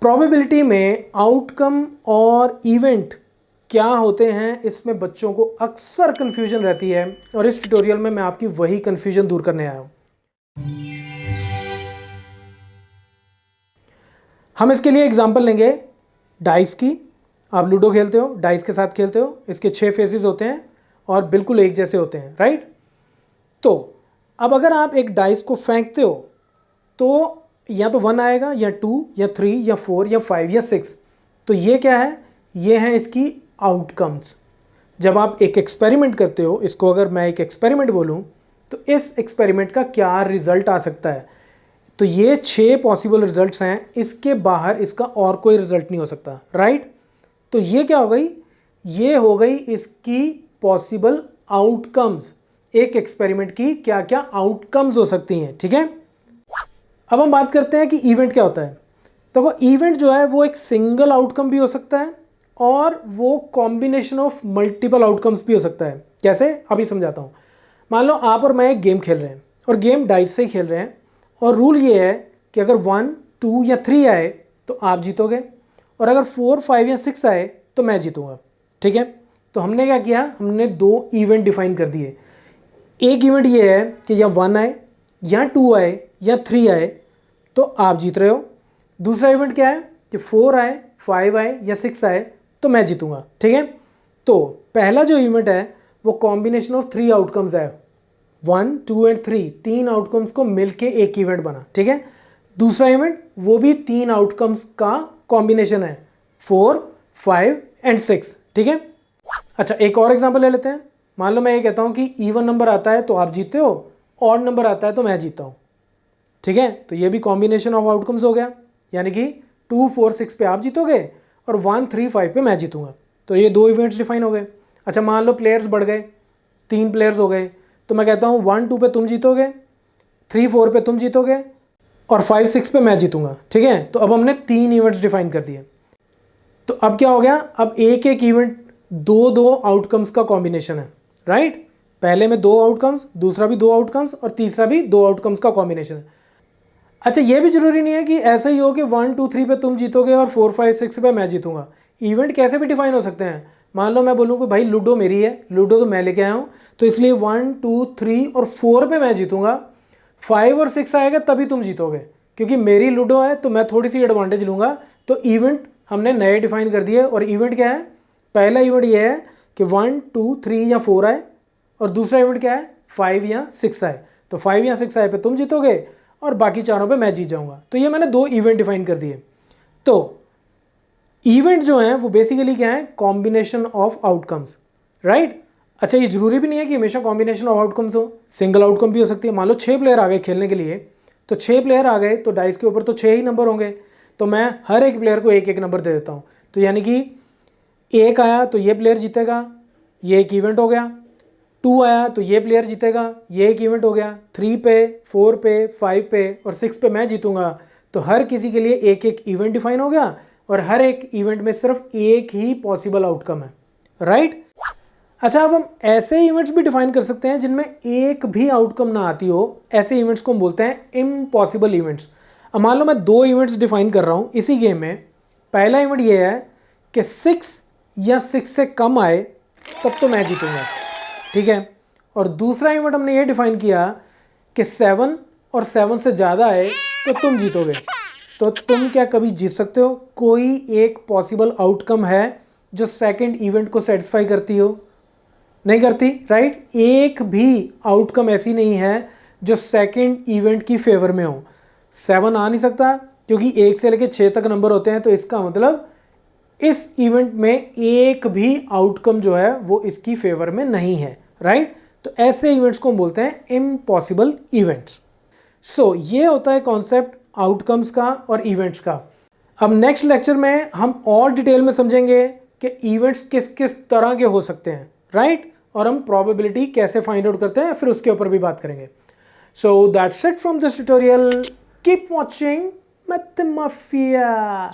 Probability में outcome और event क्या होते हैं, इसमें बच्चों को अक्सर कन्फ्यूजन रहती है और इस ट्यूटोरियल में मैं आपकी वही कन्फ्यूजन दूर करने आया हूं। हम इसके लिए एग्जांपल लेंगे डाइस की। आप लूडो खेलते हो, डाइस के साथ खेलते हो, इसके 6 फेसेस होते हैं और बिल्कुल एक जैसे होते हैं, राइट। तो अब अगर आप एक डाइस को फेंकते हो तो या तो 1 आएगा या 2 या 3 या 4 या 5 या 6। तो ये क्या है, ये है इसकी आउटकम्स। जब आप एक एक्सपेरिमेंट करते हो, इसको अगर मैं एक एक्सपेरिमेंट बोलूं तो इस एक्सपेरिमेंट का क्या रिजल्ट आ सकता है। तो ये 6 पॉसिबल रिजल्ट्स हैं, इसके बाहर इसका और कोई रिजल्ट नहीं हो सकता, राइट। तो ये क्या हो गई, ये हो गई इसकी पॉसिबल आउटकम्स। एक एक्सपेरिमेंट की क्या क्या आउटकम्स हो सकती हैं, ठीक है। अब हम बात करते हैं कि इवेंट क्या होता है। तो वो इवेंट जो है वो एक सिंगल आउटकम भी हो सकता है और वो कॉम्बिनेशन ऑफ मल्टीपल आउटकम्स भी हो सकता है। कैसे, अभी समझाता हूँ। मान लो आप और मैं एक गेम खेल रहे हैं और गेम डाइस से ही खेल रहे हैं और रूल ये है कि अगर 1, 2 या 3 आए तो आप जीतोगे और अगर 4, 5 या 6 आए तो मैं जीतूंगा, ठीक है। तो हमने क्या किया, हमने 2 इवेंट डिफाइन कर दिए। एक इवेंट ये है कि या 1 आए या 2 आए या 3 आए तो आप जीत रहे हो। दूसरा इवेंट क्या है कि 4 आए, 5 आए या 6 आए तो मैं जीतूंगा, ठीक है। तो पहला जो इवेंट है वो कॉम्बिनेशन ऑफ 3 आउटकम्स है, 1, 2 एंड 3, 3 आउटकम्स को मिलके एक इवेंट बना, ठीक है। दूसरा इवेंट वो भी 3 आउटकम्स का कॉम्बिनेशन है, 4, 5 एंड 6, ठीक है। अच्छा, एक और एग्जांपल ले लेते हैं। मान लो मैं ये कहता हूँ कि इवन नंबर आता है तो आप जीतते हो, ऑड नंबर आता है तो मैं जीतता हूँ, ठीक है। तो ये भी कॉम्बिनेशन ऑफ आउटकम्स हो गया, यानी कि 2, 4, 6 पे आप जीतोगे और 1, 3, 5 पे मैं जीतूंगा। तो ये 2 इवेंट्स डिफाइन हो गए। अच्छा, मान लो प्लेयर्स बढ़ गए, 3 प्लेयर्स हो गए, तो मैं कहता हूँ 1, 2 पे तुम जीतोगे, 3, 4 पे तुम जीतोगे और 5, 6 पे मैं जीतूंगा, ठीक है। तो अब हमने 3 इवेंट्स डिफाइन कर दिए। तो अब क्या हो गया, अब एक एक इवेंट 2 आउटकम्स का कॉम्बिनेशन है, राइट। पहले में 2 आउटकम्स, दूसरा भी 2 आउटकम्स और तीसरा भी 2 आउटकम्स का कॉम्बिनेशन है। अच्छा, ये भी जरूरी नहीं है कि ऐसा ही हो कि 1, 2, 3 पे तुम जीतोगे और 4, 5, 6 पे मैं जीतूंगा। इवेंट कैसे भी डिफाइन हो सकते हैं। मान लो मैं बोलूँ कि भाई लूडो मेरी है, लूडो तो मैं लेके आया हूँ, तो इसलिए 1, 2, 3 और 4 पे मैं जीतूंगा। 5 और 6 आएगा तभी तुम जीतोगे, क्योंकि मेरी लूडो है तो मैं थोड़ी सी एडवांटेज लूंगा। तो इवेंट हमने नए डिफाइन कर दिए और इवेंट क्या है, पहला इवेंट ये है कि 1, 2, 3 या 4 आए और दूसरा इवेंट क्या है, 5 या 6 आए। तो 5 या 6 आए पे तुम जीतोगे और बाकी चारों पे मैं जीत जाऊंगा। तो ये मैंने 2 इवेंट डिफाइन कर दिए। तो इवेंट जो है वो बेसिकली क्या है, कॉम्बिनेशन ऑफ आउटकम्स, राइट। अच्छा, ये जरूरी भी नहीं है कि हमेशा कॉम्बिनेशन ऑफ आउटकम्स हो, सिंगल आउटकम भी हो सकती है। मान लो 6 प्लेयर आ गए खेलने के लिए, तो 6 प्लेयर आ गए तो डाइस के ऊपर तो 6 ही नंबर होंगे, तो मैं हर एक प्लेयर को एक एक नंबर दे देता हूँ। तो यानी कि 1 आया तो ये प्लेयर जीतेगा, ये एक इवेंट हो गया। 2 आया तो ये प्लेयर जीतेगा, ये एक इवेंट हो गया। 3 पे, 4 पे, 5 पे और 6 पे मैं जीतूंगा। तो हर किसी के लिए एक एक इवेंट डिफाइन हो गया और हर एक इवेंट में सिर्फ एक ही पॉसिबल आउटकम है, राइट। अच्छा, अब हम ऐसे इवेंट्स भी डिफाइन कर सकते हैं जिनमें एक भी आउटकम ना आती हो। ऐसे इवेंट्स को हम बोलते हैं इम्पॉसिबल इवेंट्स। अब मान लो मैं 2 इवेंट्स डिफाइन कर रहा हूँ इसी गेम में। पहला इवेंट ये है कि 6 या 6 से कम आए तब तो मैं जीतूंगा, ठीक है। और दूसरा इवेंट हमने ये डिफाइन किया कि 7 और 7 से ज़्यादा आए तो तुम जीतोगे। तो तुम क्या कभी जीत सकते हो? कोई एक पॉसिबल आउटकम है जो सेकंड इवेंट को सेटिस्फाई करती हो? नहीं करती, राइट। एक भी आउटकम ऐसी नहीं है जो सेकंड इवेंट की फेवर में हो। 7 आ नहीं सकता क्योंकि 1 से लेकर 6 तक नंबर होते हैं, तो इसका मतलब इस इवेंट में एक भी आउटकम जो है वो इसकी फेवर में नहीं है, राइट। तो ऐसे इवेंट्स को हम बोलते हैं इम्पॉसिबल इवेंट्स। सो ये होता है कॉन्सेप्ट आउटकम्स का और इवेंट्स का। अब नेक्स्ट लेक्चर में हम और डिटेल में समझेंगे कि इवेंट्स किस किस तरह के हो सकते हैं, राइट। और हम प्रोबेबिलिटी कैसे फाइंड आउट करते हैं फिर उसके ऊपर भी बात करेंगे। So that's it from this tutorial. Keep watching math mafia.